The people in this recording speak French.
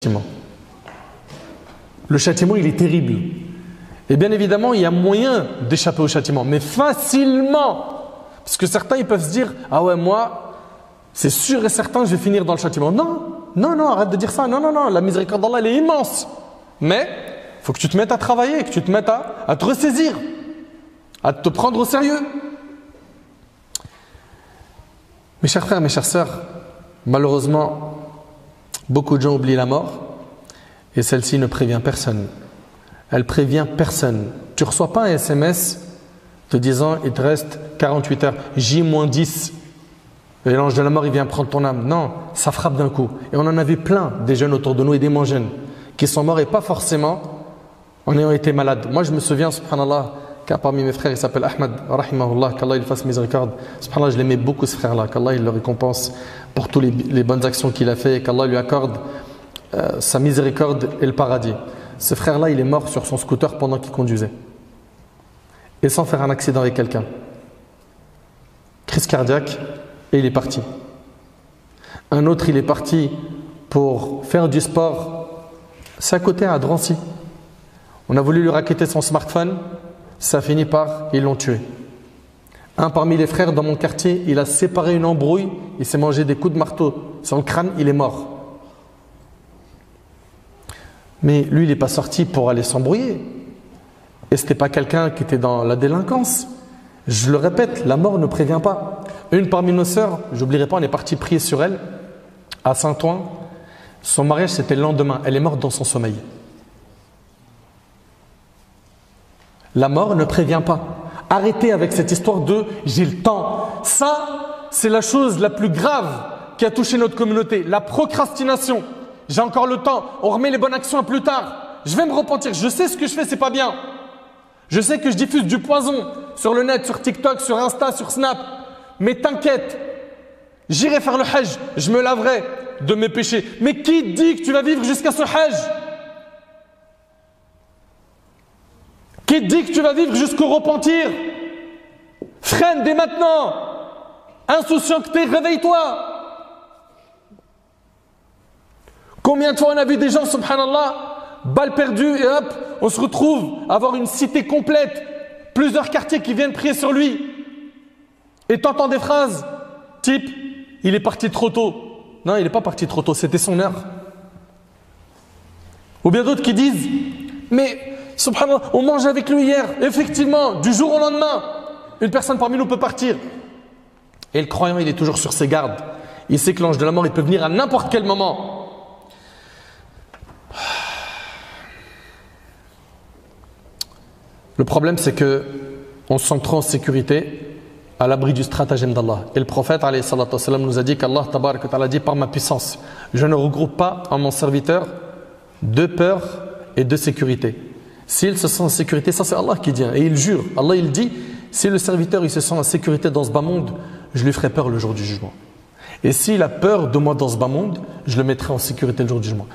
châtiment. Le châtiment, il est terrible. Et bien évidemment, il y a moyen d'échapper au châtiment, mais facilement. Parce que certains, ils peuvent se dire, ah ouais, moi, c'est sûr et certain, je vais finir dans le châtiment. Non, non, non, arrête de dire ça. Non, non, non, la miséricorde d'Allah, elle est immense. Mais, il faut que tu te mettes à travailler, que tu te mettes à te ressaisir, à te prendre au sérieux. Mes chers frères, mes chères sœurs, malheureusement, beaucoup de gens oublient la mort et celle-ci ne prévient personne. Elle prévient personne. Tu ne reçois pas un SMS te disant il te reste 48 heures, J-10 et l'ange de la mort il vient prendre ton âme. Non, ça frappe d'un coup. Et on en a vu plein, des jeunes autour de nous et des moins jeunes qui sont morts et pas forcément en ayant été malades. Moi je me souviens, subhanallah, qu'un parmi mes frères il s'appelle Ahmed, rahimahullah, qu'Allah il fasse miséricorde. Subhanallah, je l'aimais beaucoup ce frère-là, qu'Allah il le récompense pour toutes les bonnes actions qu'il a fait et qu'Allah lui accorde sa miséricorde et le paradis. Ce frère-là, il est mort sur son scooter pendant qu'il conduisait. Et sans faire un accident avec quelqu'un. Crise cardiaque, et il est parti. Un autre, il est parti pour faire du sport. C'est à côté, à Drancy. On a voulu lui racketter son smartphone, ça finit par, ils l'ont tué. Un parmi les frères dans mon quartier, il a séparé une embrouille, il s'est mangé des coups de marteau sur le crâne, il est mort. Mais lui, il n'est pas sorti pour aller s'embrouiller. Et ce n'était pas quelqu'un qui était dans la délinquance. Je le répète, la mort ne prévient pas. Une parmi nos sœurs, j'oublierai pas, on est parti prier sur elle, à Saint-Ouen. Son mariage, c'était le lendemain. Elle est morte dans son sommeil. La mort ne prévient pas. Arrêtez avec cette histoire de « j'ai le temps ». Ça, c'est la chose la plus grave qui a touché notre communauté. La procrastination. J'ai encore le temps, on remet les bonnes actions à plus tard. Je vais me repentir, je sais ce que je fais, c'est pas bien. Je sais que je diffuse du poison sur le net, sur TikTok, sur Insta, sur Snap. Mais t'inquiète, j'irai faire le hajj, je me laverai de mes péchés. Mais qui dit que tu vas vivre jusqu'à ce hajj? Qui dit que tu vas vivre jusqu'au repentir? Freine dès maintenant. Insouciant que t'es, réveille-toi. Combien de fois on a vu des gens, subhanallah, balles perdues et hop, on se retrouve à avoir une cité complète, plusieurs quartiers qui viennent prier sur lui. Et t'entends des phrases type « il est parti trop tôt ». Non, il n'est pas parti trop tôt, c'était son heure. Ou bien d'autres qui disent « mais subhanallah, on mange avec lui hier ». Effectivement, du jour au lendemain, une personne parmi nous peut partir. Et le croyant, il est toujours sur ses gardes. Il sait que l'ange de la mort, il peut venir à n'importe quel moment. Le problème, c'est que on se sent trop en sécurité à l'abri du stratagème d'Allah. Et le prophète alayhi salatu wassalam, nous a dit qu'Allah tabarak wa ta'ala dit par ma puissance, je ne regroupe pas en mon serviteur de peur et de sécurité. S'il se sent en sécurité, ça c'est Allah qui dit, et il jure. Allah il dit, si le serviteur il se sent en sécurité dans ce bas monde, je lui ferai peur le jour du jugement. Et s'il a peur de moi dans ce bas monde, je le mettrai en sécurité le jour du jugement.